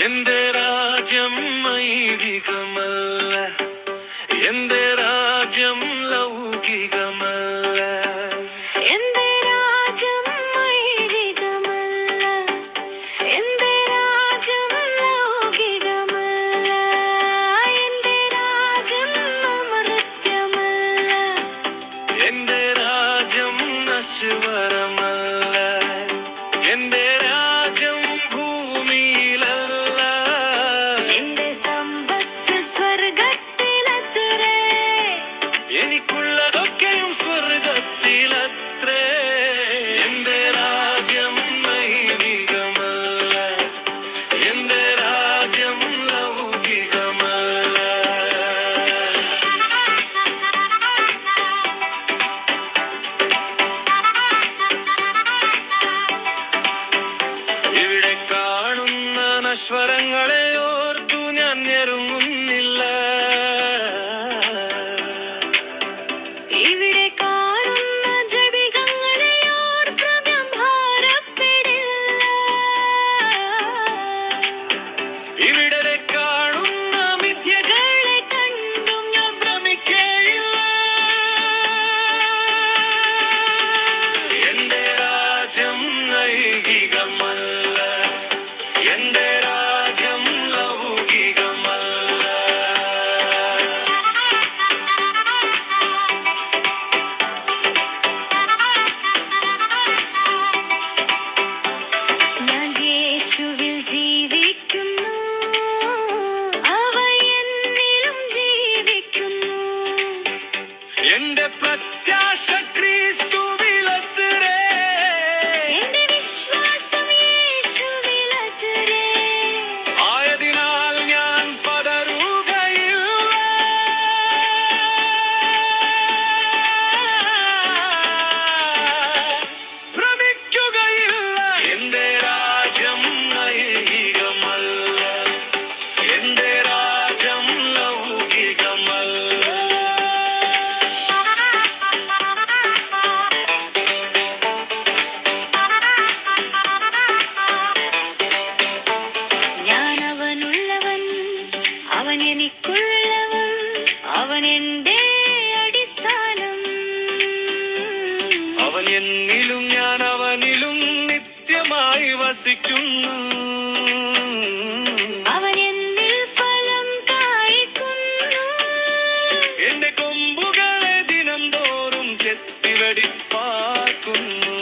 എന്റെ രാജ്യം ഐഹികമല്ല, എന്റെ രാജ്യം ലൗകികമല്ല. എന്റെ രാജ്യം ഐഹികമല്ല, എന്റെ രാജ്യം ലൗകികമല്ല. എന്റെ രാജ്യം അമർത്യമല്ല, എന്റെ രാജ്യം നശ്വരമല്ല, എന്റെ രാജ്യം ഭൂമിയിലല്ല. എന്റെ സമ്പത്ത് സ്വർഗത്തിലത്രേ, എനിക്കുള്ളതൊക്കെയും സ്വർഗത്തിലത്രേ. എന്റെ രാജ്യം ഐഹികമല്ല, എന്റെ രാജ്യം ലൗകികമല്ല. ഇവിടെ കാണുന്ന നശ്വരങ്ങളെ ഓർത്തു ഞാൻ ഞെരുങ്ങുന്നില്ല. ഇവിടെ കാണുന്ന ജഡികങ്ങളെ ഓർത്ത് ഞാൻ ഭാരപ്പെടില്ല. ഇവിടെ കാണുന്ന മിഥ്യകളെ കണ്ടും ഞാൻ ഭ്രമിക്കയില്ല. എന്റെ രാജ്യം ഐഹികമല്ല, എന്റെ രാജ്യം ലൗകികമല്ല. ഞാൻ യേശുവിൽ ജീവിക്കുന്നു, അവ എന്നിലും ജീവിക്കുന്നു. എന്റെ പ്രത്യാശ ക്രിസ്തുവിലത്രേ, എന്റെ വിശ്വാസം യേശുവിലത്രേ. ആയതിനാൽ ഞാൻ പതറുകയില്ല. ഭ്രമിക്കുകയില്ല. എന്റെ രാജ്യം ഐഹികമല്ല, എന്റെ രാജ്യം ലൗകികമല്ല. ഞാൻ അവനുള്ളവൻ, അവൻ എനിക്കുള്ളവൻ, അവൻ എന്റെ അടിസ്ഥാനം. അവൻ എന്നിലും ഞാൻ അവനിലും നിത്യമായി വസിക്കുന്നു. അവൻ എന്നിൽ ഫലം കായ്ക്കുന്നു. എന്റെ കൊമ്പുകളെ ദിനം തോറും ചെത്തിവെടിപ്പാക്കുന്നു.